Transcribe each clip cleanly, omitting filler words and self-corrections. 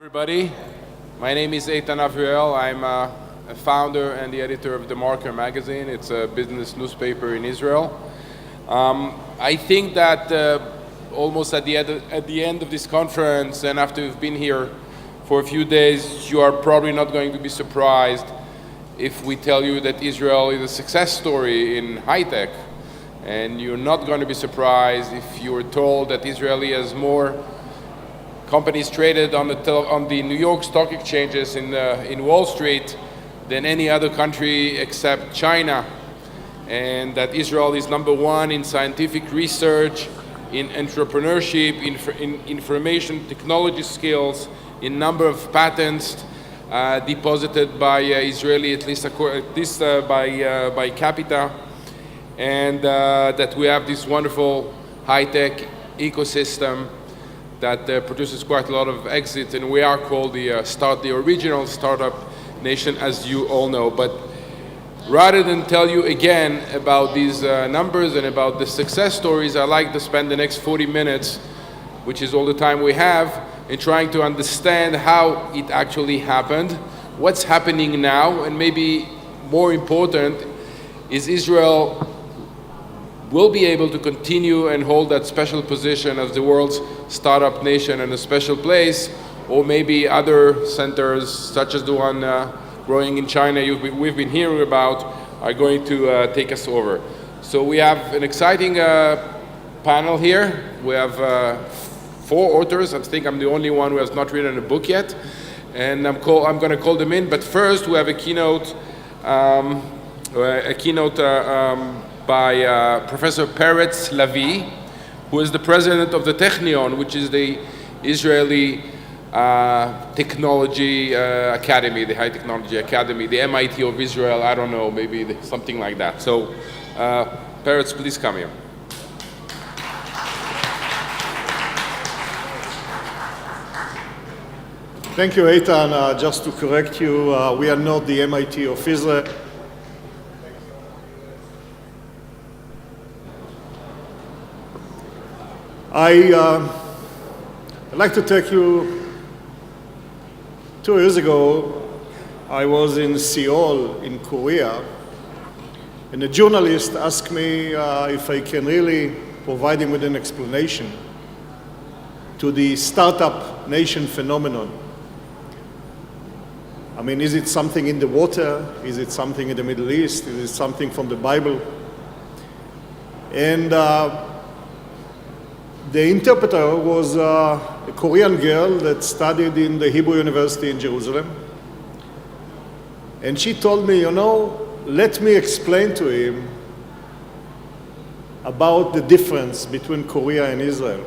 Everybody, my name is Aviv. I'm a founder and the editor of The Marker magazine. It's a business newspaper in Israel. I think that almost at the end of this conference, and after you've been here for a few days, you are probably not going to be surprised if we tell you that Israel is a success story in high-tech. And you're not going to be surprised if you were told that Israel has more companies traded on the New York stock exchanges in Wall Street than any other country except China, and that Israel is #1 in scientific research, in entrepreneurship, in information technology skills, in number of patents deposited by Israeli, at least by capita, and that we have this wonderful high-tech ecosystem that produces quite a lot of exits, and we are called the original startup nation, as you all know. But rather than tell you again about these numbers and about the success stories, I like to spend the next 40 minutes, which is all the time we have, in trying to understand how it actually happened, what's happening now, and maybe more important, is Israel will be able to continue and hold that special position as the world's startup nation and a special place, or maybe other centers, such as the one growing in China we've been hearing about, are going to take us over. So we have an exciting panel here. We have 4 authors. I think I'm the only one who has not written a book yet, and I'm going to call them in. But first, we have a keynote by Professor Peretz Lavi, who is the president of the Technion, which is the Israeli technology academy, the high technology academy, the MIT of Israel, I don't know, maybe something like that. So, Peretz, please come here. Thank you, Eitan. Just to correct you, we are not the MIT of Israel. I'd like to take you, 2 years ago, I was in Seoul, in Korea, and a journalist asked me if I can really provide him with an explanation to the startup nation phenomenon. I mean, is it something in the water? Is it something in the Middle East? Is it something from the Bible? And the interpreter was a Korean girl that studied in the Hebrew University in Jerusalem. And she told me, let me explain to him about the difference between Korea and Israel.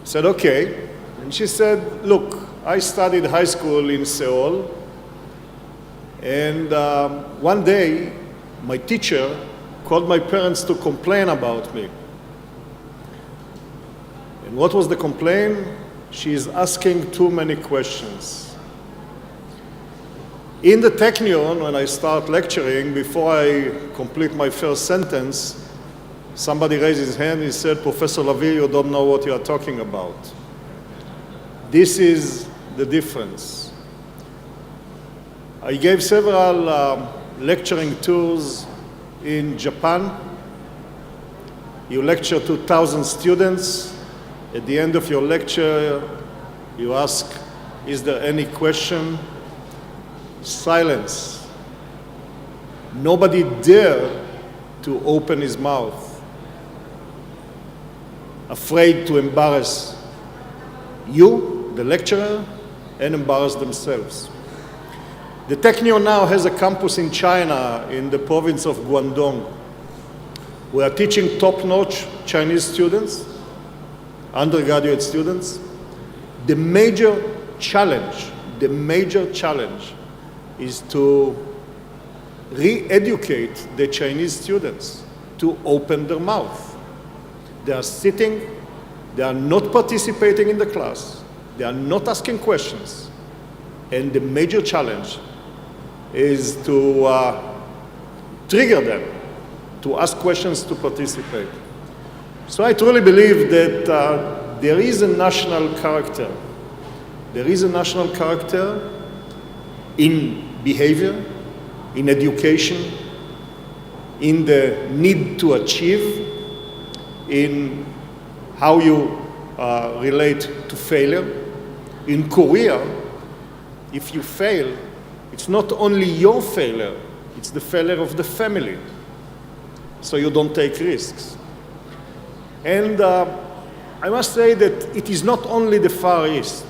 I said, okay. And she said, look, I studied high school in Seoul. And one day, my teacher called my parents to complain about me. And what was the complaint? She is asking too many questions. In the Technion, when I start lecturing, before I complete my first sentence, somebody raised his hand and said, Professor Lavi, you don't know what you are talking about. This is the difference. I gave several lecturing tours in Japan. You lecture to 1,000 students. At the end of your lecture, you ask, is there any question? Silence. Nobody dared to open his mouth, afraid to embarrass you, the lecturer, and embarrass themselves. The Technion now has a campus in China, in the province of Guangdong. We are teaching top-notch Chinese students, undergraduate students. The major challenge is to re-educate the Chinese students to open their mouth. They are sitting, they are not participating in the class, they are not asking questions, and the major challenge is to trigger them to ask questions, to participate. So I truly believe that there is a national character there is a national character in behavior, in education, in the need to achieve, in how you relate to failure. In Korea, if you fail, it's not only your failure, it's the failure of the family. So you don't take risks. And I must say that it is not only the Far East.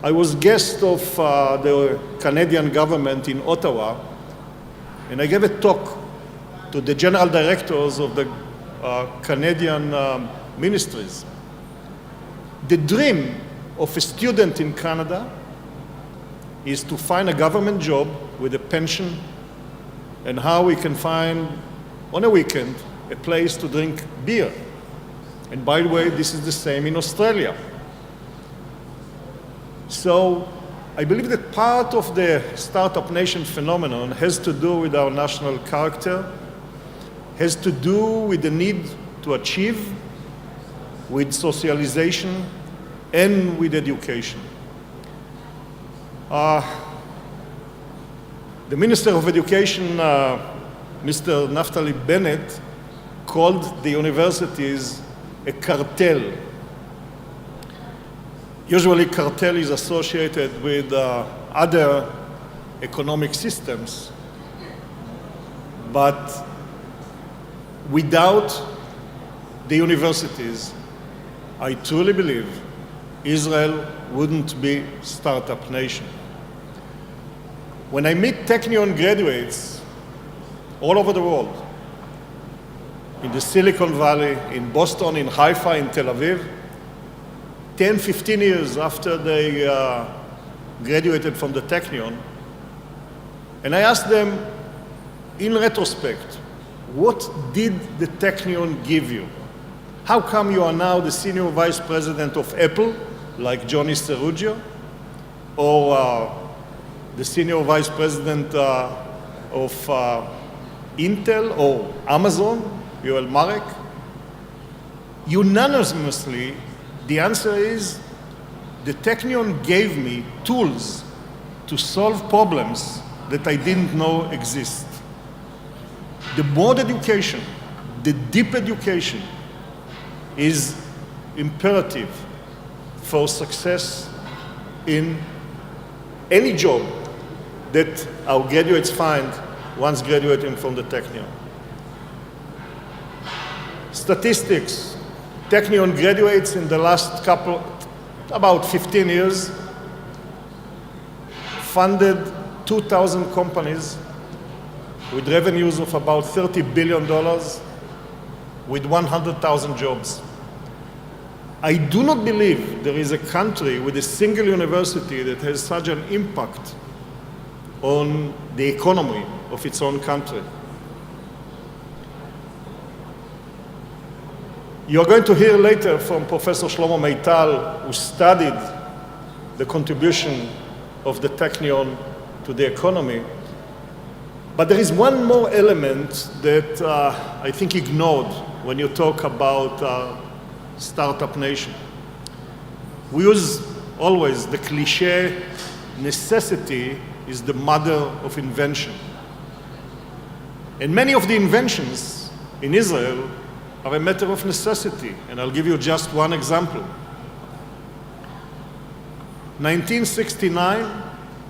I was guest of the Canadian government in Ottawa, and I gave a talk to the general directors of the Canadian ministries. The dream of a student in Canada is to find a government job with a pension and how we can find, on a weekend, a place to drink beer. And by the way, this is the same in Australia. So I believe that part of the Startup Nation phenomenon has to do with our national character, has to do with the need to achieve, with socialization, and with education. The Minister of Education, Mr. Naftali Bennett, called the universities a cartel. Usually cartel is associated with other economic systems, but without the universities, I truly believe Israel wouldn't be startup nation. When I meet Technion graduates all over the world, in the Silicon Valley, in Boston, in Haifa, in Tel Aviv, 10, 15 years after they graduated from the Technion, and I asked them, in retrospect, what did the Technion give you? How come you are now the senior vice president of Apple, like Johnny Cerugio, or the senior vice president of Intel or Amazon, Yoel Marek? Unanimously, the answer is the Technion gave me tools to solve problems that I didn't know exist. The broad education, the deep education is imperative for success in any job that our graduates find once graduating from the Technion. Statistics. Technion graduates in the last about 15 years, funded 2,000 companies with revenues of about $30 billion, with 100,000 jobs. I do not believe there is a country with a single university that has such an impact on the economy of its own country. You're going to hear later from Professor Shlomo Meital, who studied the contribution of the Technion to the economy. But there is one more element that I think ignored when you talk about startup nation. We use always the cliche, necessity is the mother of invention. And many of the inventions in Israel are a matter of necessity, and I'll give you just one example. 1969,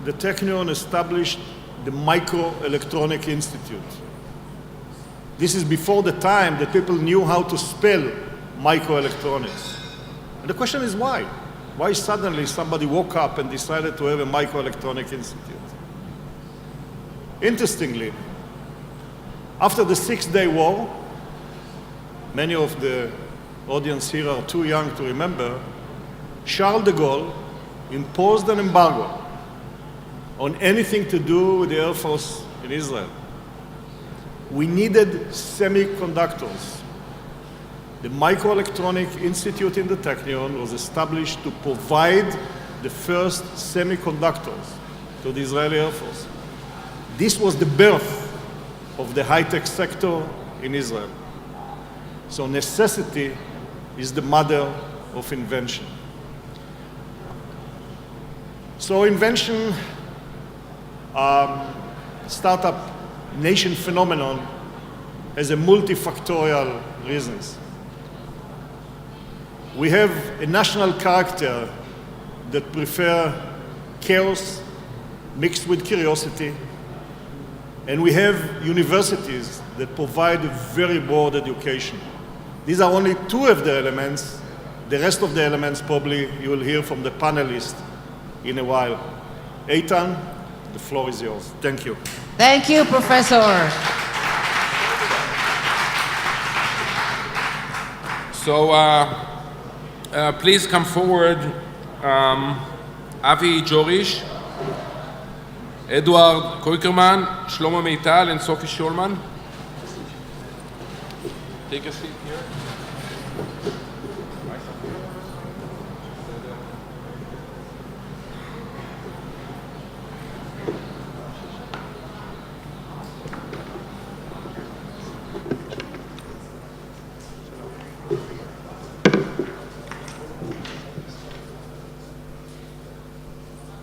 the Technion established the Microelectronic Institute. This is before the time that people knew how to spell microelectronics. And the question is why? Why suddenly somebody woke up and decided to have a Microelectronic Institute? Interestingly, after the Six-Day War, many of the audience here are too young to remember, Charles de Gaulle imposed an embargo on anything to do with the Air Force in Israel. We needed semiconductors. The Microelectronic Institute in the Technion was established to provide the first semiconductors to the Israeli Air Force. This was the birth of the high-tech sector in Israel. So necessity is the mother of invention. So invention, startup nation phenomenon has a multifactorial reasons. We have a national character that prefer chaos mixed with curiosity, and we have universities that provide a very broad education. These are only two of the elements. The rest of the elements probably you will hear from the panelists in a while. Eitan, the floor is yours. Thank you. Thank you, Professor. So please come forward, Avi Jorish, Edward Koikerman, Shlomo Meital, and Sophie Schulman. Take a seat here.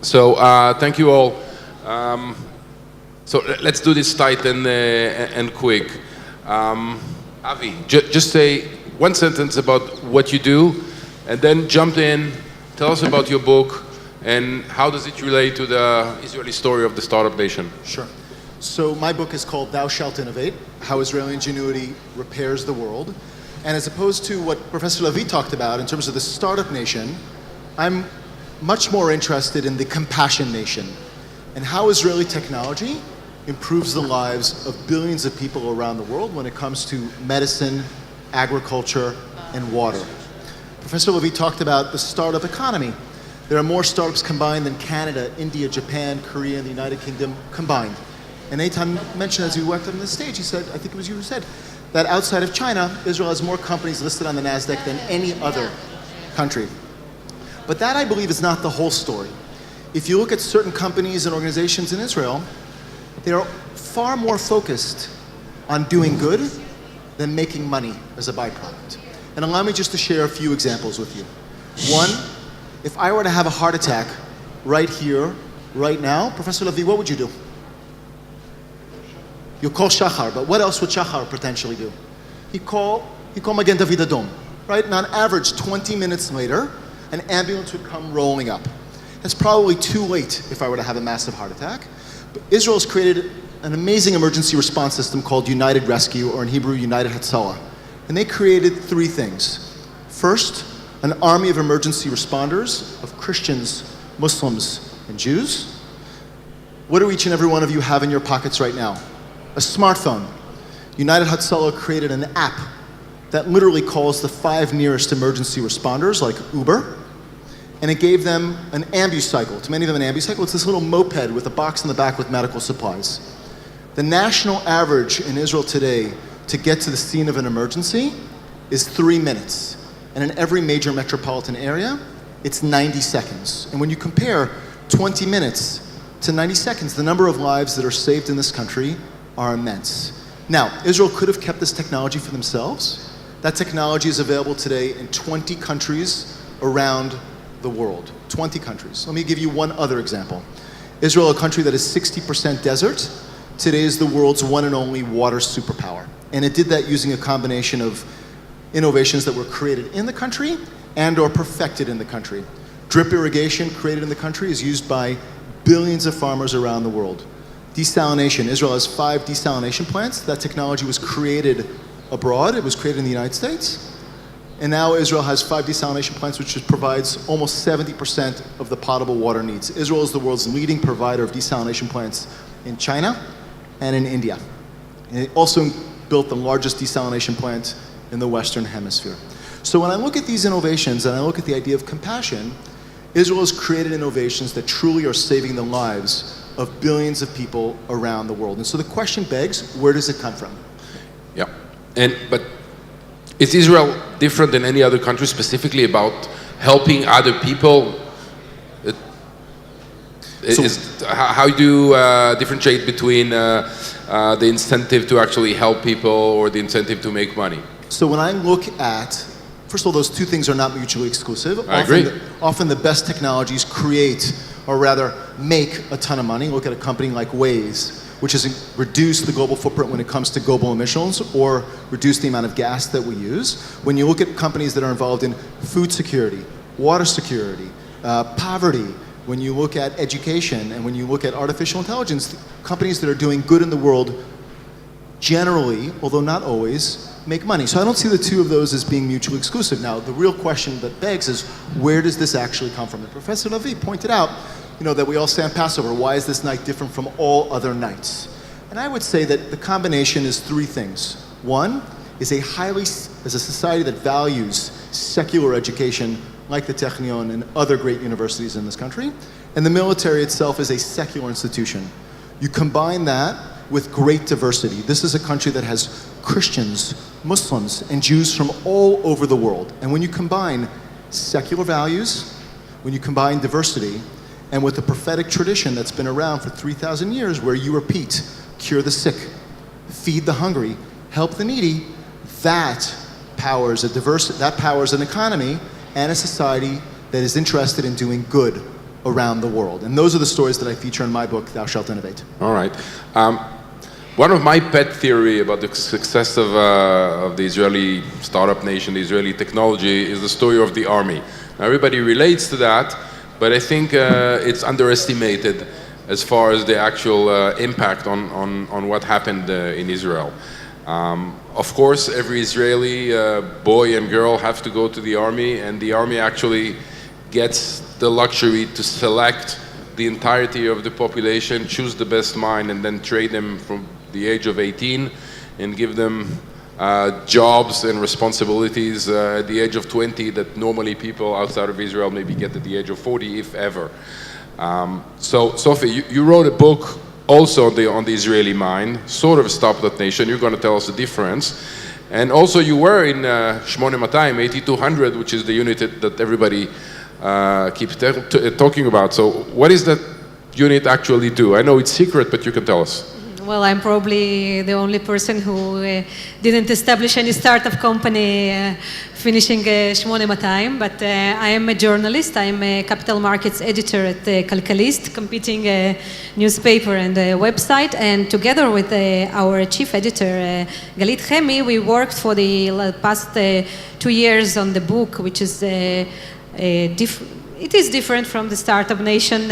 So thank you all. So let's do this tight and quick. Avi, just say one sentence about what you do, and then jump in, tell us about your book, and how does it relate to the Israeli story of the startup nation? Sure. So my book is called Thou Shalt Innovate, How Israeli Ingenuity Repairs the World. And as opposed to what Professor Levy talked about in terms of the startup nation, I'm much more interested in the compassion nation and how Israeli technology improves the lives of billions of people around the world when it comes to medicine, agriculture, and water. Professor Levy talked about the startup economy. There are more startups combined than Canada, India, Japan, Korea, and the United Kingdom combined. And Eitan mentioned as we walked up on the stage, he said, I think it was you who said, that outside of China, Israel has more companies listed on the NASDAQ than any other country. But that, I believe, is not the whole story. If you look at certain companies and organizations in Israel, they are far more focused on doing good than making money as a byproduct. And allow me just to share a few examples with you. One, if I were to have a heart attack right here, right now, Professor Levy, what would you do? You'll call Shachar, but what else would Shachar potentially do? He'd call Magen David Adom, right? And on average, 20 minutes later, an ambulance would come rolling up. That's probably too late if I were to have a massive heart attack. But Israel's created an amazing emergency response system called United Rescue, or in Hebrew, United Hatzalah. And they created three things. First, an army of emergency responders of Christians, Muslims, and Jews. What do each and every one of you have in your pockets right now? A smartphone. United Hatzalah created an app that literally calls the 5 nearest emergency responders, like Uber, and it gave them an ambucycle. To many of them, an ambucycle, it's this little moped with a box in the back with medical supplies. The national average in Israel today to get to the scene of an emergency is 3 minutes. And in every major metropolitan area, it's 90 seconds. And when you compare 20 minutes to 90 seconds, the number of lives that are saved in this country are immense. Now, Israel could have kept this technology for themselves. That technology is available today in 20 countries around the world. 20 countries. Let me give you one other example. Israel, a country that is 60% desert, today is the world's one and only water superpower. And it did that using a combination of innovations that were created in the country and or perfected in the country. Drip irrigation created in the country is used by billions of farmers around the world. Desalination, Israel has 5 desalination plants. That technology was created abroad. It was created in the United States. And now Israel has 5 desalination plants, which provides almost 70% of the potable water needs. Israel is the world's leading provider of desalination plants in China and in India. And it also built the largest desalination plant in the Western Hemisphere. So when I look at these innovations and I look at the idea of compassion, Israel has created innovations that truly are saving the lives of billions of people around the world. And so the question begs, where does it come from? Yeah, but is Israel different than any other country specifically about helping other people? How do you differentiate between the incentive to actually help people or the incentive to make money? So when I look at, first of all, those two things are not mutually exclusive. I agree. Often the best technologies create or rather make a ton of money. Look at a company like Waze, which has reduced the global footprint when it comes to global emissions or reduced the amount of gas that we use. When you look at companies that are involved in food security, water security, poverty, when you look at education, and when you look at artificial intelligence, companies that are doing good in the world generally, although not always, make money. So I don't see the two of those as being mutually exclusive. Now, the real question that begs is, where does this actually come from? And Professor Aviv pointed out, that we all stand Passover. Why is this night different from all other nights? And I would say that the combination is three things. One is a society that values secular education, like the Technion and other great universities in this country, and the military itself is a secular institution. You combine that with great diversity. This is a country that has Christians, Muslims, and Jews from all over the world. And when you combine secular values, when you combine diversity, and with the prophetic tradition that's been around for 3,000 years, where you repeat, cure the sick, feed the hungry, help the needy, that powers an economy and a society that is interested in doing good around the world. And those are the stories that I feature in my book, Thou Shalt Innovate. All right. One of my pet theory about the success of the Israeli startup nation, the Israeli technology, is the story of the army. Now, everybody relates to that, but I think it's underestimated as far as the actual impact on what happened in Israel. Of course, every Israeli boy and girl have to go to the army, and the army actually gets the luxury to select the entirety of the population, choose the best mind, and then train them from the age of 18 and give them jobs and responsibilities at the age of 20 that normally people outside of Israel maybe get at the age of 40, if ever. So, Sophie, you wrote a book also on the Israeli mind, sort of Stop That Nation. You're going to tell us the difference. And also you were in 8200, which is the unit that everybody keeps talking about. So what does that unit actually do? I know it's secret, but you can tell us. Well, I'm probably the only person who didn't establish any startup company finishing 8200, but I am a journalist. I'm a capital markets editor at Kalkalist, competing newspaper and website. And together with our chief editor, Galit Chemi, we worked for the past 2 years on the book, which is it is different from the Startup Nation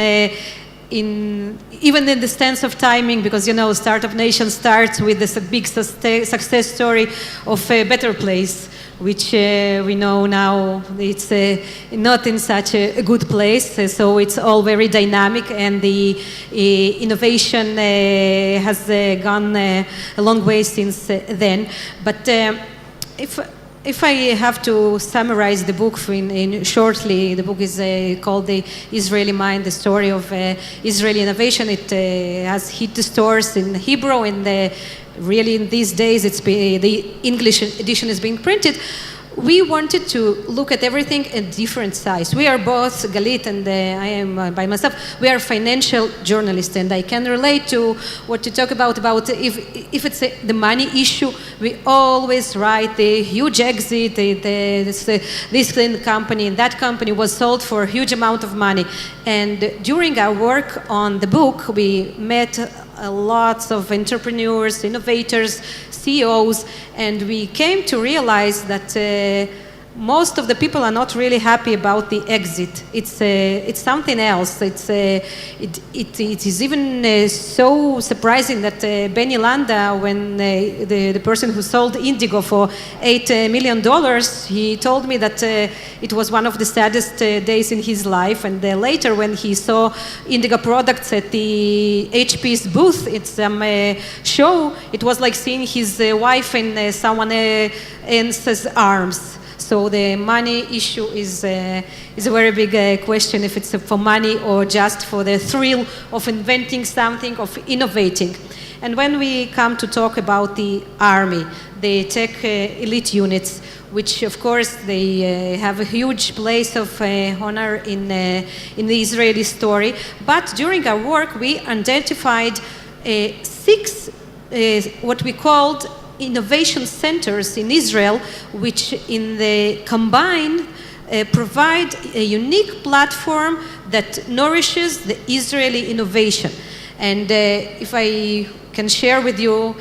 even in the sense of timing, because Startup Nation starts with this big success story of a better place, which we know now it's not in such a good place. So it's all very dynamic, and the innovation has gone a long way since then. But if I have to summarize the book in shortly, the book is called The Israeli Mind, the story of Israeli innovation. It has hit the stores in Hebrew, and really in these days the English edition is being printed. We wanted to look at everything in different size. We are both, Galit and I am by myself, we are financial journalists, and I can relate to what you talk about if it's the money issue, we always write the huge exit, this company and that company was sold for a huge amount of money. And during our work on the book, we met lots of entrepreneurs, innovators, CEOs, and we came to realize that most of the people are not really happy about the exit. It's something else. It is even so surprising that Benny Landa, when the person who sold Indigo for $8 million, he told me that it was one of the saddest days in his life. And later, when he saw Indigo products at the HP's booth, it's show, it was like seeing his wife in someone else's arms. So the money issue is a very big question, if it's for money or just for the thrill of inventing something, of innovating. And when we come to talk about the army, the tech elite units, which of course they have a huge place of honor in the Israeli story. But during our work, we identified 6 what we called innovation centers in Israel, which in the combined provide a unique platform that nourishes the Israeli innovation. And if I can share with you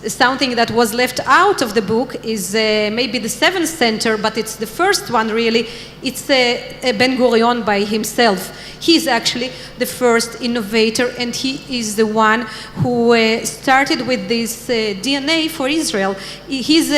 something that was left out of the book is maybe the seventh center, but it's the first one really. It's Ben-Gurion by himself. He's actually the first innovator, and he is the one who started with this DNA for Israel. He's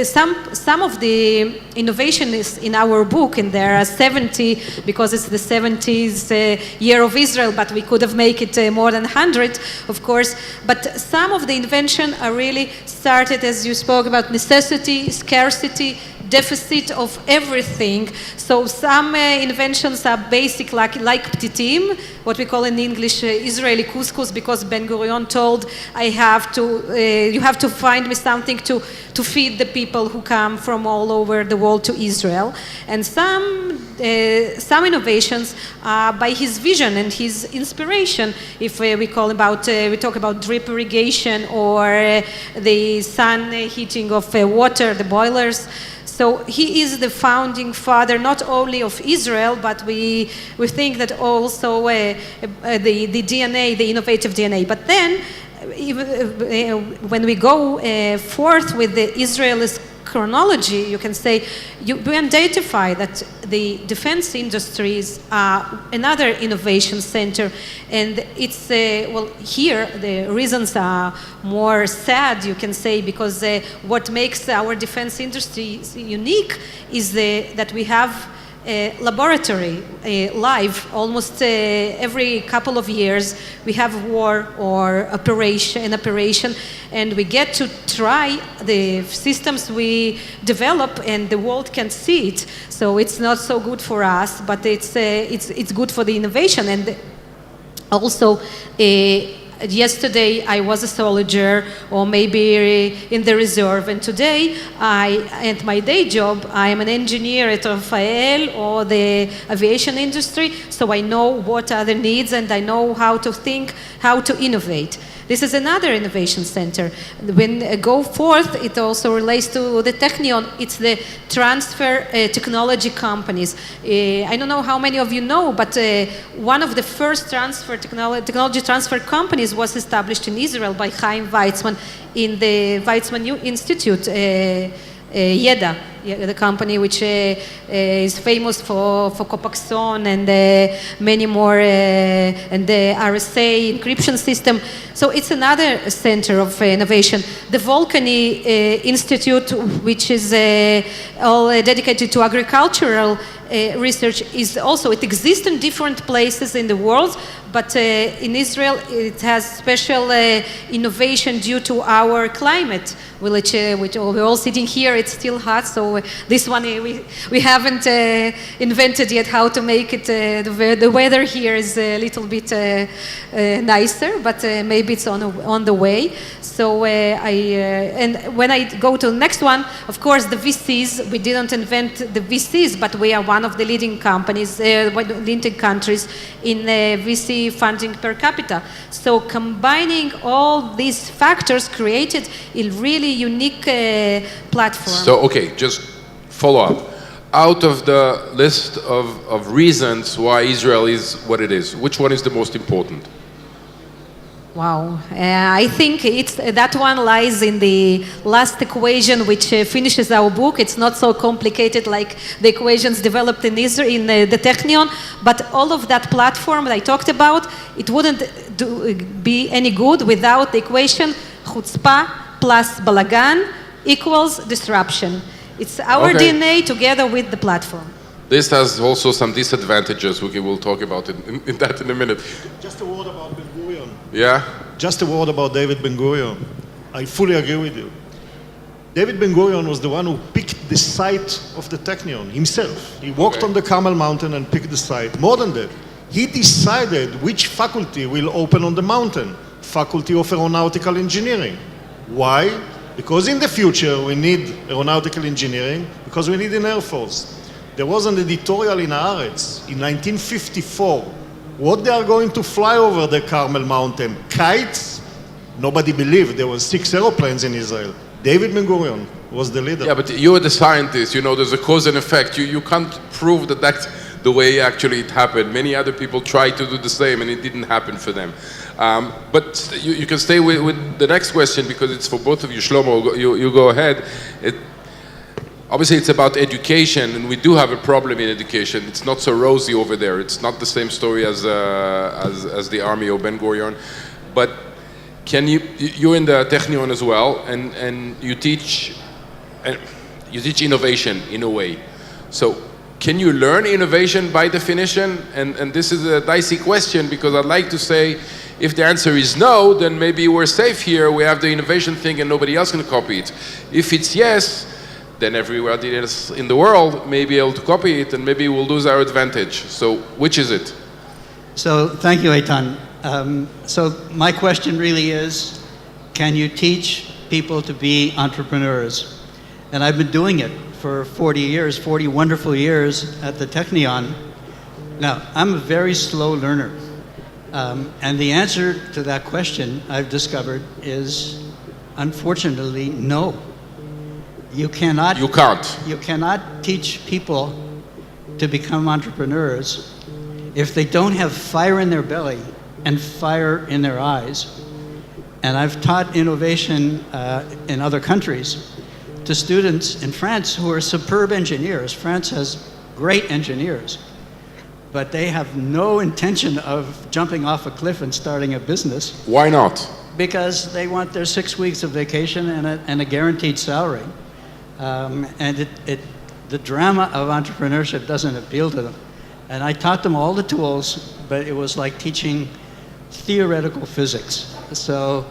some of the innovationists in our book, and there are 70 because it's the 70th year of Israel, but we could have made it more than 100, of course. But some of the invention are really started, as you spoke about, necessity, scarcity, deficit of everything. So some inventions are basic, like ptitim, what we call in English Israeli couscous, because Ben-Gurion told, you have to find me something to feed the people who come from all over the world to Israel. And some innovations are by his vision and his inspiration. If we talk about drip irrigation or the sun heating of water, the boilers. So he is the founding father not only of Israel, but we think that also the DNA, the innovative DNA. But then, when we go forth with the Israelis chronology, you can say we identify that the defense industries are another innovation center, and it's here the reasons are more sad, you can say, because what makes our defense industry unique is that we have a laboratory live almost every couple of years. We have war or an operation, and we get to try the systems we develop, and the world can see it. So it's not so good for us, but it's good for the innovation. And also, yesterday I was a soldier, or maybe in the reserve, and today at my day job I am an engineer at Rafael or the aviation industry, so I know what are the needs and I know how to think, how to innovate. This is another innovation center. When go forth, it also relates to the Technion. It's the transfer technology companies. I don't know how many of you know, but one of the first technology transfer companies was established in Israel by Chaim Weizmann in the Weizmann Institute, Yeda, the company which is famous for Copaxone and many more, and the RSA encryption system. So it's another center of innovation. The Volcany Institute, which is all dedicated to agricultural research, it exists in different places in the world, but in Israel it has special innovation due to our climate, which we're all sitting here, it's still hot, so this one we haven't invented yet how to make it, the weather here is a little bit nicer, but maybe it's on the way. So and when I go to the next one, of course the VCs, we didn't invent the VCs, but we are one of the leading companies, leading countries in VC funding per capita. So combining all these factors created a really unique platform. So, okay, just follow up. Out of the list of reasons why Israel is what it is, which one is the most important? Wow, I think that one lies in the last equation which finishes our book. It's not so complicated like the equations developed in Israel, in the Technion, but all of that platform that I talked about, it wouldn't be any good without the equation chutzpah plus balagan equals disruption. It's our DNA together with the platform. This has also some disadvantages. We'll talk about it in that in a minute. Just a word about Ben-Gurion. Yeah? Just a word about David Ben-Gurion. I fully agree with you. David Ben-Gurion was the one who picked the site of the Technion himself. He walked on the Carmel Mountain and picked the site. More than that, he decided which faculty will open on the mountain. Faculty of Aeronautical Engineering. Why? Because in the future we need aeronautical engineering, because we need an Air Force. There was an editorial in Haaretz in 1954. What they are going to fly over the Carmel Mountain? Kites? Nobody believed. There were 6 aeroplanes in Israel. David Ben-Gurion was the leader. Yeah, but you're the scientist, you know, there's a cause and effect. You can't prove that that's the way actually it happened. Many other people tried to do the same and it didn't happen for them. But you can stay with the next question because it's for both of you. Shlomo, you go ahead. Obviously, it's about education, and we do have a problem in education. It's not so rosy over there. It's not the same story as the army or Ben Gurion. But you're in the Technion as well, and you teach innovation in a way. So can you learn innovation by definition? And this is a dicey question because I'd like to say, if the answer is no, then maybe we're safe here. We have the innovation thing and nobody else can copy it. If it's yes, then everybody else in the world may be able to copy it and maybe we'll lose our advantage. So which is it? So thank you, Eitan. So my question really is, can you teach people to be entrepreneurs? And I've been doing it for 40 years, 40 wonderful years at the Technion. Now, I'm a very slow learner. And the answer to that question, I've discovered, is unfortunately no. You can't teach people to become entrepreneurs if they don't have fire in their belly and fire in their eyes. And I've taught innovation in other countries to students in France who are superb engineers. France has great engineers, but they have no intention of jumping off a cliff and starting a business. Why not? Because they want their 6 weeks of vacation and a guaranteed salary. And the drama of entrepreneurship doesn't appeal to them. And I taught them all the tools, but it was like teaching theoretical physics. So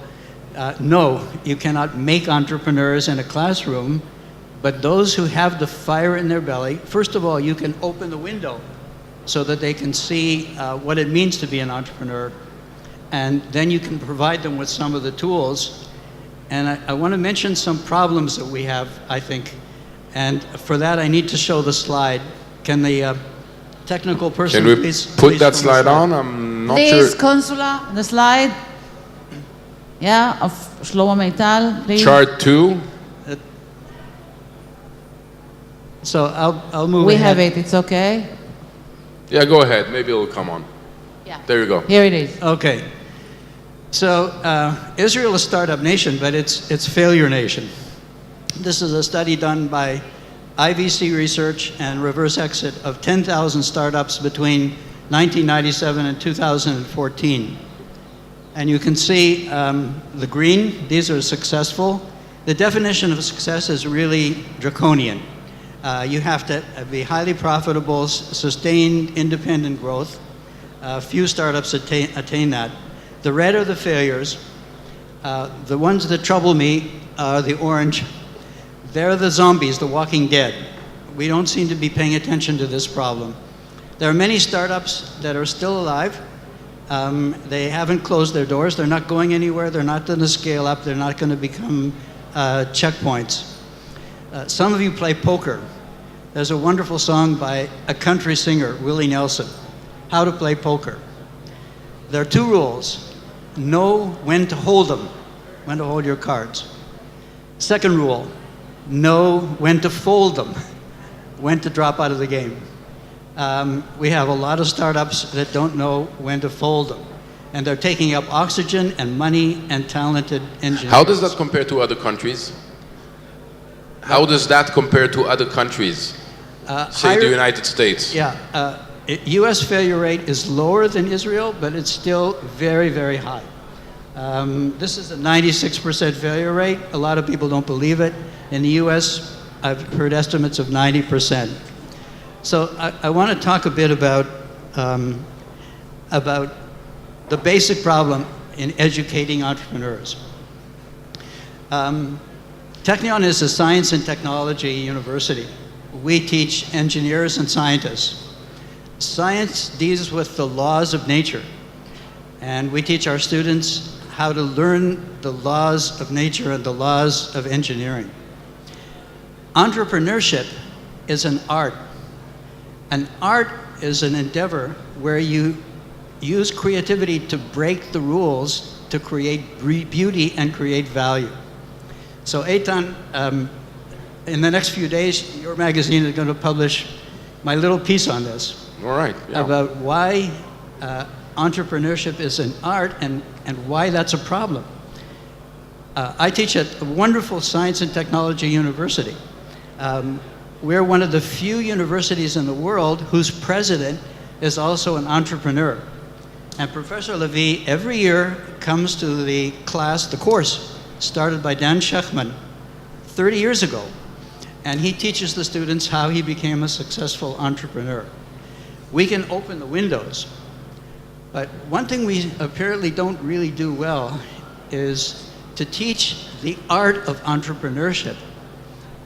no, you cannot make entrepreneurs in a classroom, but those who have the fire in their belly, first of all, you can open the window so that they can see what it means to be an entrepreneur. And then you can provide them with some of the tools. And I want to mention some problems that we have, I think. And for that, I need to show the slide. Can the technical person please put that slide on? I'm not sure. Please, Consular, the slide. Yeah, of Shlomo Meital, please. Chart 2. So I'll move We ahead. have it, it's okay. Yeah, go ahead. Maybe it'll come on. Yeah. There you go. Here it is. Okay. So Israel is a startup nation, but it's failure nation. This is a study done by IVC Research and Reverse Exit of 10,000 startups between 1997 and 2014. And you can see the green, these are successful. The definition of success is really draconian. You have to be highly profitable, sustained independent growth. Few startups attain that. The red are the failures. The ones that trouble me are the orange. They're the zombies, the walking dead. We don't seem to be paying attention to this problem. There are many startups that are still alive. They haven't closed their doors. They're not going anywhere. They're not going to scale up. They're not going to become checkpoints. Some of you play poker. There's a wonderful song by a country singer, Willie Nelson, How to Play Poker. There are two rules. Know when to hold them, when to hold your cards. Second rule, know when to fold them, when to drop out of the game. We have a lot of startups that don't know when to fold them. And they're taking up oxygen and money and talented engineers. How does that compare to other countries? How does that compare to other countries? Say the United States. Yeah. U.S. failure rate is lower than Israel, but it's still very, very high. This is a 96% failure rate. A lot of people don't believe it. In the U.S., I've heard estimates of 90%. So I want to talk a bit about the basic problem in educating entrepreneurs. Technion is a science and technology university. We teach engineers and scientists. Science deals with the laws of nature, and we teach our students how to learn the laws of nature and the laws of engineering. Entrepreneurship is an art. An art is an endeavor where you use creativity to break the rules to create beauty and create value. So Eitan, in the next few days, your magazine is going to publish my little piece on this. All right. Yeah. About why entrepreneurship is an art and why that's a problem. I teach at a wonderful science and technology university. We're one of the few universities in the world whose president is also an entrepreneur. And Professor Levy every year comes to the class, the course, started by Dan Shechtman 30 years ago. And he teaches the students how he became a successful entrepreneur. We can open the windows, but one thing we apparently don't really do well is to teach the art of entrepreneurship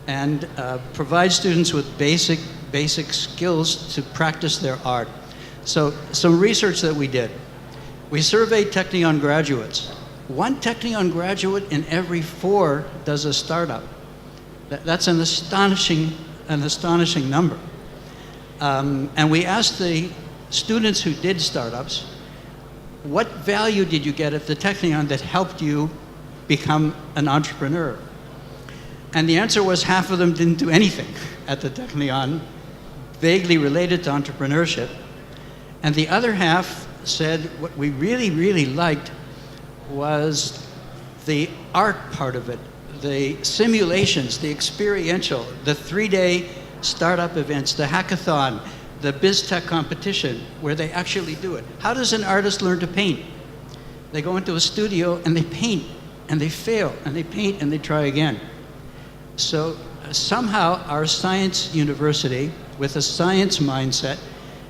and provide students with basic skills to practice their art. So some research that we did. We surveyed Technion graduates. One Technion graduate in every 4 does a startup. That's an astonishing number. And we asked the students who did startups, what value did you get at the Technion that helped you become an entrepreneur? And the answer was half of them didn't do anything at the Technion vaguely related to entrepreneurship. And the other half said what we really, really liked was the art part of it, the simulations, the experiential, the 3-day startup events, the hackathon, the BizTech competition, where they actually do it. How does an artist learn to paint? They go into a studio and they paint, and they fail, and they paint, and they try again. So somehow our science university, with a science mindset,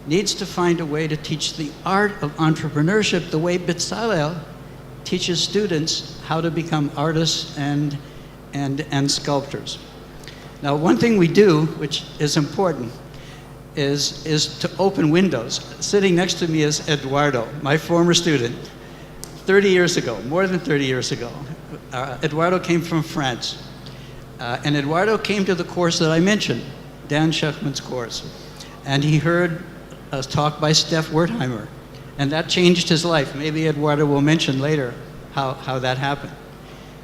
needs to find a way to teach the art of entrepreneurship the way Bezalel teaches students how to become artists and sculptors. Now, one thing we do, which is important, is to open windows. Sitting next to me is Eduardo, my former student, 30 years ago, more than 30 years ago. Eduardo came from France. And Eduardo came to the course that I mentioned, Dan Shechtman's course. And he heard a talk by Steph Wertheimer. And that changed his life. Maybe Eduardo will mention later how that happened.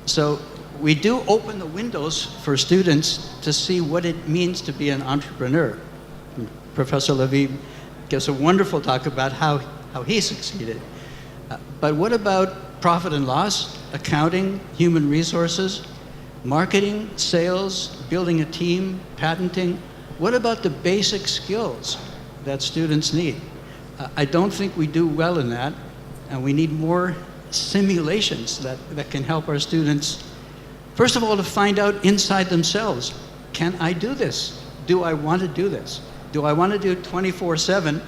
So we do open the windows for students to see what it means to be an entrepreneur. Professor Levy gives a wonderful talk about how he succeeded. But what about profit and loss, accounting, human resources, marketing, sales, building a team, patenting? What about the basic skills that students need? I don't think we do well in that, and we need more simulations that can help our students, first of all, to find out inside themselves, can I do this? Do I want to do this? Do I want to do 24/7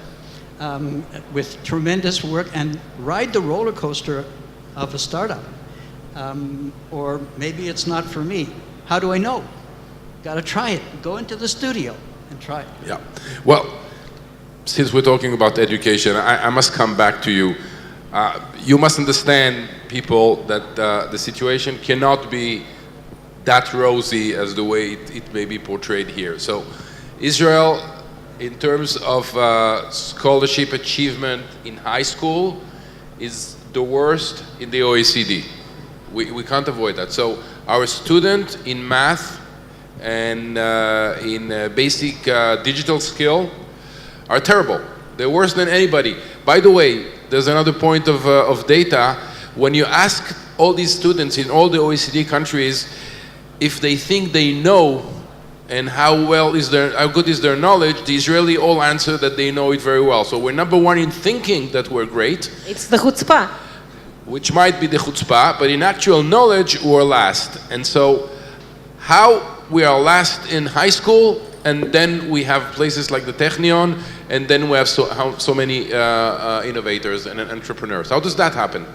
with tremendous work and ride the roller coaster of a startup? Or maybe it's not for me. How do I know? Got to try it. Go into the studio and try it. Yeah. Well, since we're talking about education, I must come back to you. You must understand, people, that the situation cannot be that rosy as the way it may be portrayed here. So Israel, in terms of scholarship achievement in high school, is the worst in the OECD. We can't avoid that. So our student in math and in basic digital skill are terrible. They're worse than anybody. By the way, there's another point of data. When you ask all these students in all the OECD countries if they think they know and how good is their knowledge, the Israeli all answer that they know it very well. So we're number one in thinking that we're great. It's the chutzpah. Which might be the chutzpah, but in actual knowledge, we're last. And so how we are last in high school, and then we have places like the Technion, and then we have so many innovators and entrepreneurs. How does that happen?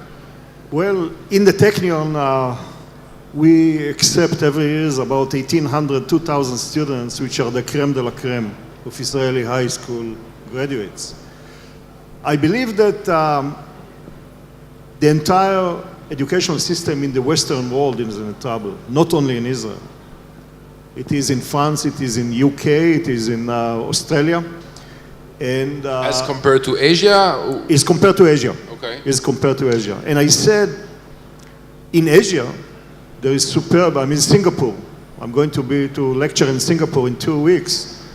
Well, in the Technion, we accept every year about 1,800, 2,000 students, which are the creme de la creme of Israeli high school graduates. I believe that the entire educational system in the Western world is in trouble, not only in Israel. It is in France, it is in UK, it is in Australia. And as compared to Asia? Is compared to Asia. Okay. Is compared to Asia. And I said, in Asia, there is superb, I'm in Singapore. I'm going to lecture in Singapore in 2 weeks.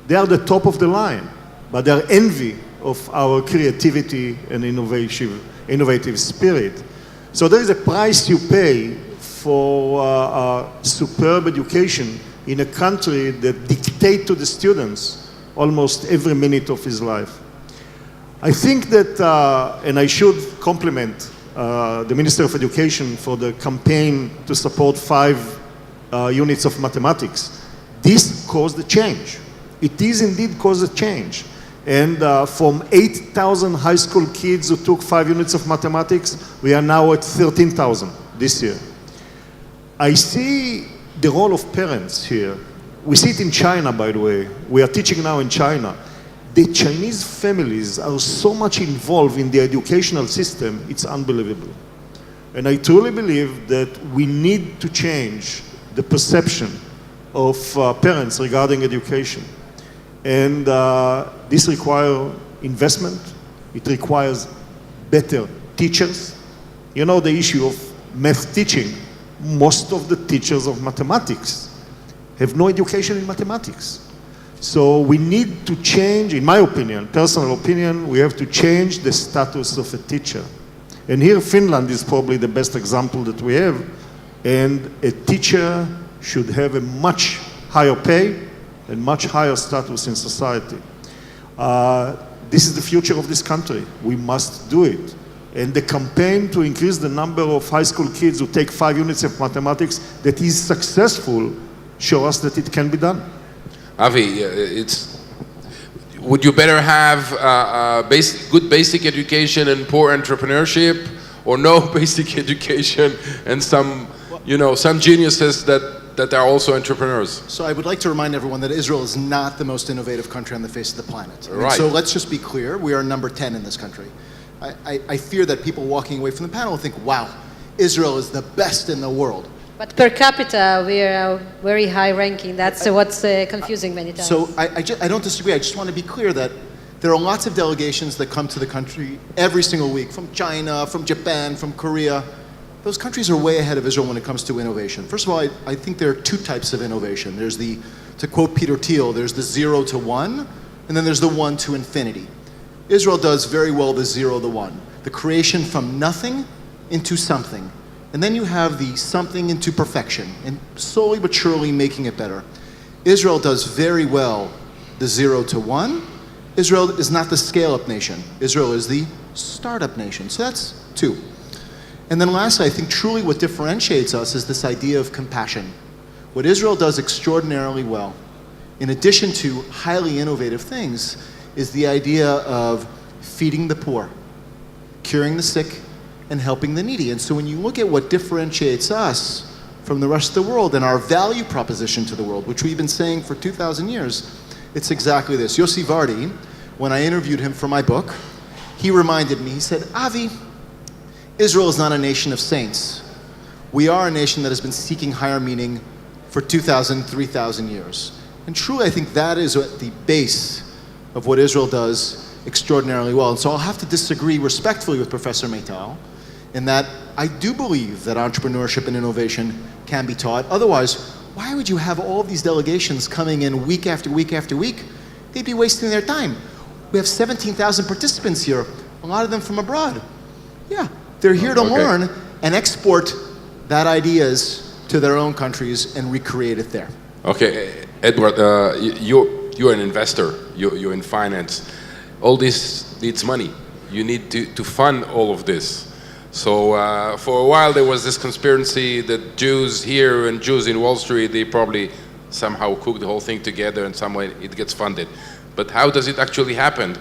They are the top of the line, but they are envy of our creativity and innovative spirit. So there is a price you pay for superb education in a country that dictates to the students almost every minute of his life. I think that, and I should compliment the Minister of Education for the campaign to support 5 units of mathematics. This caused a change. It is indeed caused a change. And from 8,000 high school kids who took 5 units of mathematics, we are now at 13,000 this year. I see the role of parents here. We see it in China, by the way. We are teaching now in China. The Chinese families are so much involved in the educational system, it's unbelievable. And I truly believe that we need to change the perception of parents regarding education. And this requires investment. It requires better teachers. You know the issue of math teaching. Most of the teachers of mathematics have no education in mathematics. So we need to change, in my opinion, personal opinion, we have to change the status of a teacher. And here Finland is probably the best example that we have. And a teacher should have a much higher pay and much higher status in society. This is the future of this country. We must do it. And the campaign to increase the number of high school kids who take 5 units of mathematics that is successful shows us that it can be done. Avi, would you better have good basic education and poor entrepreneurship, or no basic education and some geniuses that are also entrepreneurs? So I would like to remind everyone that Israel is not the most innovative country on the face of the planet. Right. So let's just be clear, we are number 10 in this country. I fear that people walking away from the panel think, wow, Israel is the best in the world. But per capita, we are very high ranking. That's what's confusing many times. So I don't disagree. I just want to be clear that there are lots of delegations that come to the country every single week, from China, from Japan, from Korea. Those countries are way ahead of Israel when it comes to innovation. First of all, I think there are 2 types of innovation. There's to quote Peter Thiel, there's the 0 to 1, and then there's the 1 to infinity. Israel does very well the 0, the 1. The creation from nothing into something. And then you have the something into perfection, and slowly but surely making it better. Israel does very well the 0 to 1. Israel is not the scale-up nation. Israel is the startup nation. So that's 2. And then lastly, I think truly what differentiates us is this idea of compassion. What Israel does extraordinarily well, in addition to highly innovative things, is the idea of feeding the poor, curing the sick, and helping the needy. And so when you look at what differentiates us from the rest of the world and our value proposition to the world, which we've been saying for 2,000 years, it's exactly this. Yossi Vardi, when I interviewed him for my book, he reminded me, he said, Avi, Israel is not a nation of saints. We are a nation that has been seeking higher meaning for 2,000, 3,000 years. And truly, I think that is at the base of what Israel does extraordinarily well. And so I'll have to disagree respectfully with Professor Meital in that I do believe that entrepreneurship and innovation can be taught. Otherwise, why would you have all of these delegations coming in week after week after week? They'd be wasting their time. We have 17,000 participants here, a lot of them from abroad. Yeah, they're here to learn and export that ideas to their own countries and recreate it there. Okay, Edward, you're an investor, you're in finance. All this needs money. You need to fund all of this. So for a while there was this conspiracy that Jews here and Jews in Wall Street, they probably somehow cook the whole thing together and some way it gets funded. But how does it actually happen?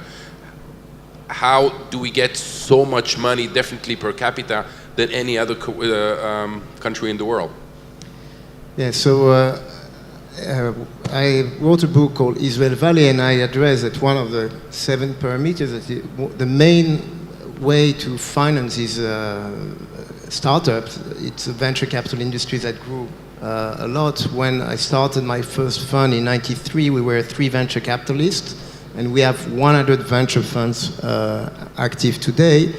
How do we get so much money, definitely per capita, than any other country in the world? Yeah, so I wrote a book called Israel Valley, and I addressed that one of the 7 parameters, that the main way to finance these startups, it's a venture capital industry that grew a lot. When I started my first fund in '93, we were 3 venture capitalists, and we have 100 venture funds active today.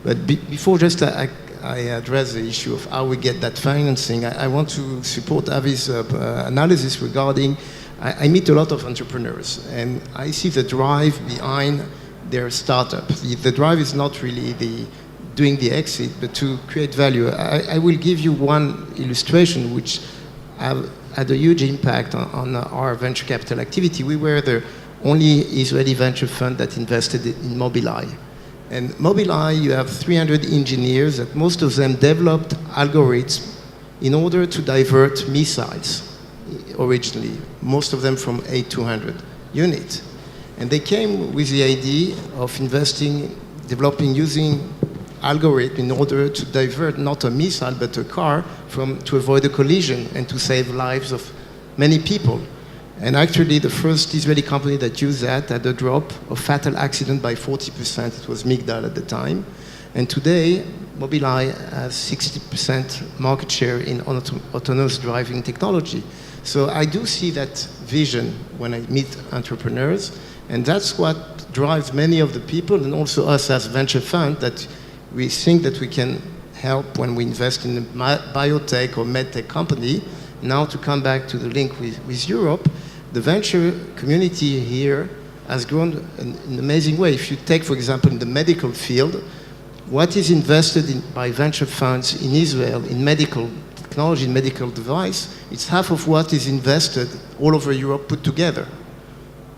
But before just I I address the issue of how we get that financing, I want to support Aviv's analysis regarding, I meet a lot of entrepreneurs, and I see the drive behind their startup. The drive is not really doing the exit, but to create value. I will give you one illustration which had a huge impact on our venture capital activity. We were the only Israeli venture fund that invested in Mobileye. And Mobileye, you have 300 engineers that most of them developed algorithms in order to divert missiles originally, most of them from A200 unit. And they came with the idea of developing using algorithm in order to divert not a missile but a car to avoid a collision and to save lives of many people. And actually the first Israeli company that used that had a drop of fatal accident by 40%. It was Migdal at the time. And today, Mobileye has 60% market share in autonomous driving technology. So I do see that vision when I meet entrepreneurs, and that's what drives many of the people and also us as venture fund, that we think that we can help when we invest in a biotech or medtech company. Now to come back to the link with Europe, the venture community here has grown in an amazing way. If you take, for example, in the medical field, what is invested in by venture funds in Israel in medical technology, in medical device, it's half of what is invested all over Europe put together.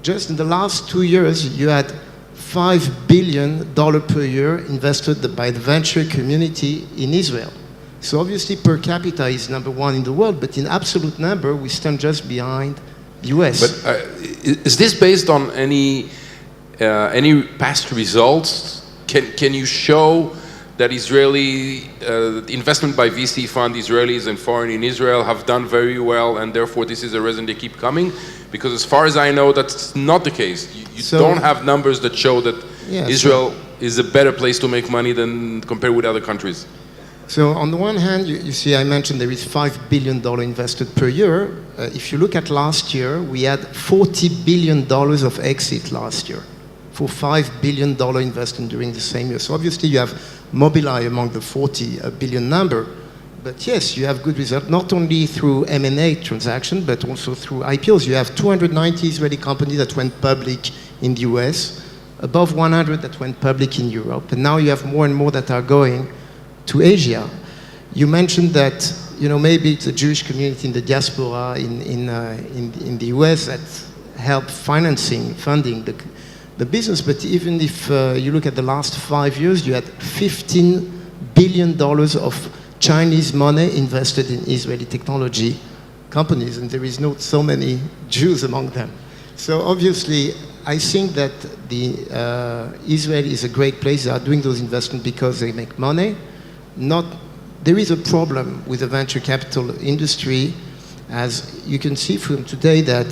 Just in the last 2 years, you had $5 billion per year invested by the venture community in Israel. So obviously per capita is number one in the world, but in absolute number, we stand just behind the US. But is this based on any past results? Can you show that Israeli investment by VC fund, Israelis and foreign in Israel have done very well, and therefore this is a reason they keep coming? Because as far as I know, that's not the case. You don't have numbers that show that Israel is a better place to make money than compared with other countries. So on the one hand, you see I mentioned there is $5 billion invested per year. If you look at last year, we had $40 billion of exit last year for $5 billion invested during the same year. So obviously you have Mobileye among the 40 billion number. But yes, you have good results, not only through M&A transaction, but also through IPOs. You have 290 Israeli companies that went public in the US, above 100 that went public in Europe, and now you have more and more that are going to Asia. You mentioned that, you know, maybe it's a Jewish community in the diaspora in the US that help funding the business, but even if you look at the last 5 years, you had $15 billion of Chinese money invested in Israeli technology companies, and there is not so many Jews among them. So obviously, I think that Israel is a great place. They are doing those investments because they make money. There is a problem with the venture capital industry, as you can see from today that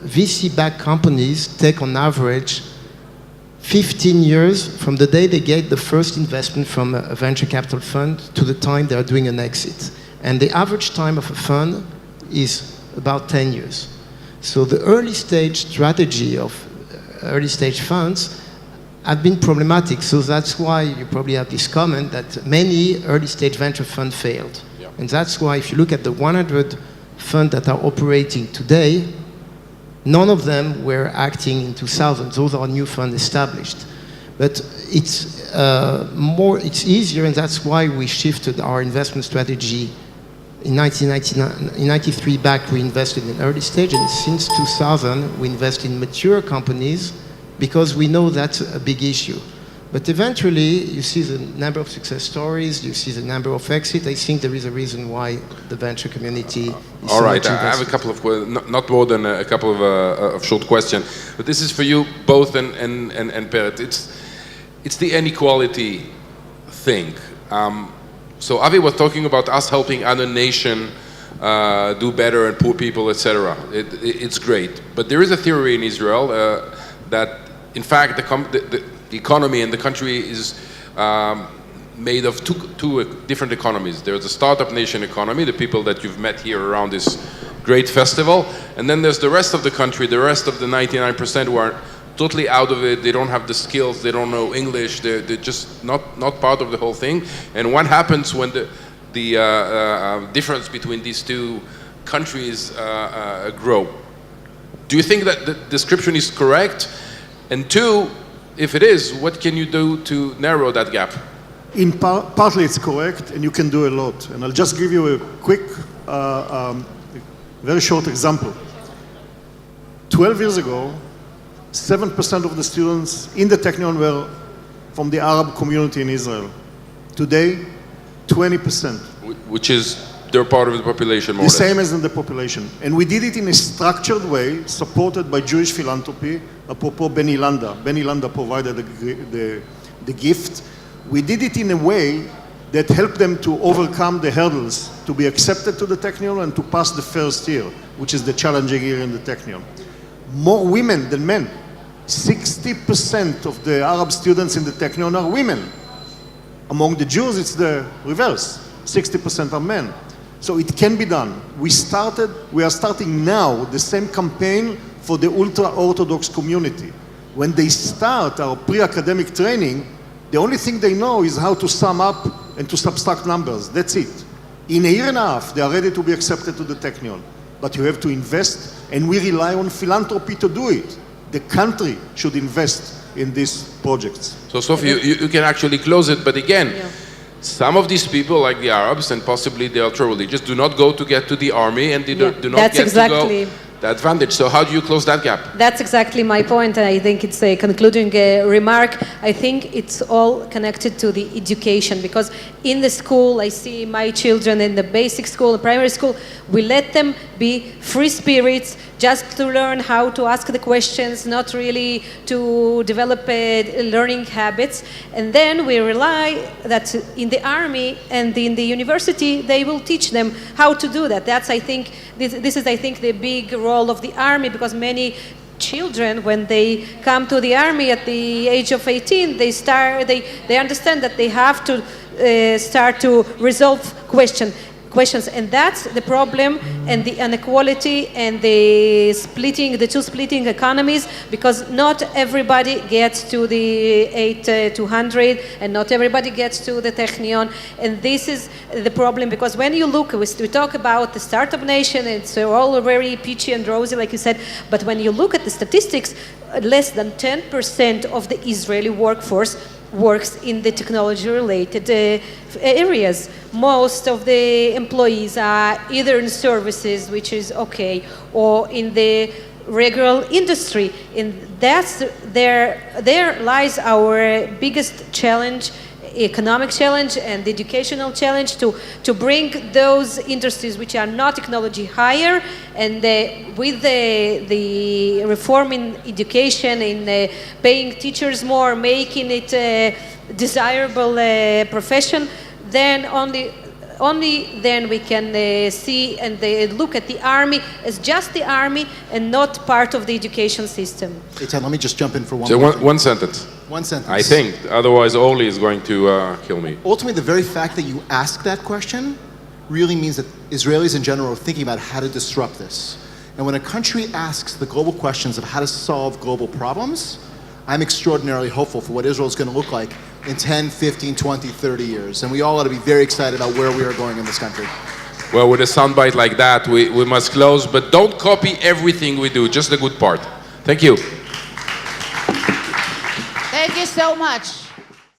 VC-backed companies take on average 15 years from the day they get the first investment from a venture capital fund to the time they are doing an exit. And the average time of a fund is about 10 years. So the early stage strategy of early stage funds have been problematic. So that's why you probably have this comment that many early stage venture funds failed. Yeah. And that's why if you look at the 100 funds that are operating today, none of them were acting in 2000. Those are new funds established. But it's easier, and that's why we shifted our investment strategy. In 1993 back, we invested in early stage, and since 2000, we invest in mature companies because we know that's a big issue. But eventually, you see the number of success stories, you see the number of exits. I think there is a reason why the venture community is all right, I have a couple of, not more than a couple of short questions, but this is for you both and Peret. It's the inequality thing. So Avi was talking about us helping other nations do better and poor people, etc. It's great. But there is a theory in Israel that, in fact, the economy and the country is made of two different economies. There's a startup nation economy, the people that you've met here around this great festival, and then there's the rest of the country, the rest of the 99% who are totally out of it. They don't have the skills. They don't know English. They're just not part of the whole thing. And what happens when the difference between these two countries grow? Do you think that the description is correct? And two, if it is, what can you do to narrow that gap? Partly it's correct, and you can do a lot. And I'll just give you a quick, very short example. 12 years ago, 7% of the students in the Technion were from the Arab community in Israel. Today, 20%. Which is, they're part of the population more or The less. same as in the population. And we did it in a structured way, supported by Jewish philanthropy. Apropos Beni Landa. Beni Landa provided the gift. We did it in a way that helped them to overcome the hurdles to be accepted to the Technion and to pass the first year, which is the challenging year in the Technion. More women than men. 60% of the Arab students in the Technion are women. Among the Jews, it's the reverse. 60% are men. So it can be done. We are starting now the same campaign for the ultra-Orthodox community. When they start our pre-academic training, the only thing they know is how to sum up and to subtract numbers. That's it. In a year and a half, they are ready to be accepted to the Technion. But you have to invest, and we rely on philanthropy to do it. The country should invest in these projects. So, Sophie, you can actually close it, but again, some of these people, like the Arabs and possibly the ultra-religious, do not go to get to the army, and they do not get to go the advantage. So how do you close that gap? That's exactly my point. I think it's a concluding remark. I think it's all connected to the education, because in the school, I see my children in the basic school, the primary school, we let them be free spirits, just to learn how to ask the questions, not really to develop learning habits. And then we rely that in the army and in the university, they will teach them how to do that. That's, I think, this is, I think, the big role of the army, because many children, when they come to the army at the age of 18, they understand that they have to start to resolve questions, and that's the problem, and the inequality and the two splitting economies, because not everybody gets to the 8200 and not everybody gets to the Technion, and this is the problem, because when you look, we talk about the startup nation, it's all very peachy and rosy, like you said, but when you look at the statistics, less than 10% of the Israeli workforce works in the technology-related areas. Most of the employees are either in services, which is okay, or in the regular industry. And there lies our biggest challenge, economic challenge and educational challenge, to bring those industries which are not technology higher, and with the reform in education, in paying teachers more, making it a desirable profession, then only then we can see and look at the army as just the army and not part of the education system. Eitan, let me just jump in for one So more thing. one sentence. One sentence. I think, otherwise Oli is going to kill me. Ultimately, the very fact that you ask that question really means that Israelis in general are thinking about how to disrupt this. And when a country asks the global questions of how to solve global problems, I'm extraordinarily hopeful for what Israel is going to look like in 10, 15, 20, 30 years. And we all ought to be very excited about where we are going in this country. Well, with a soundbite like that, we must close, but don't copy everything we do, just the good part. Thank you. Thank you so much.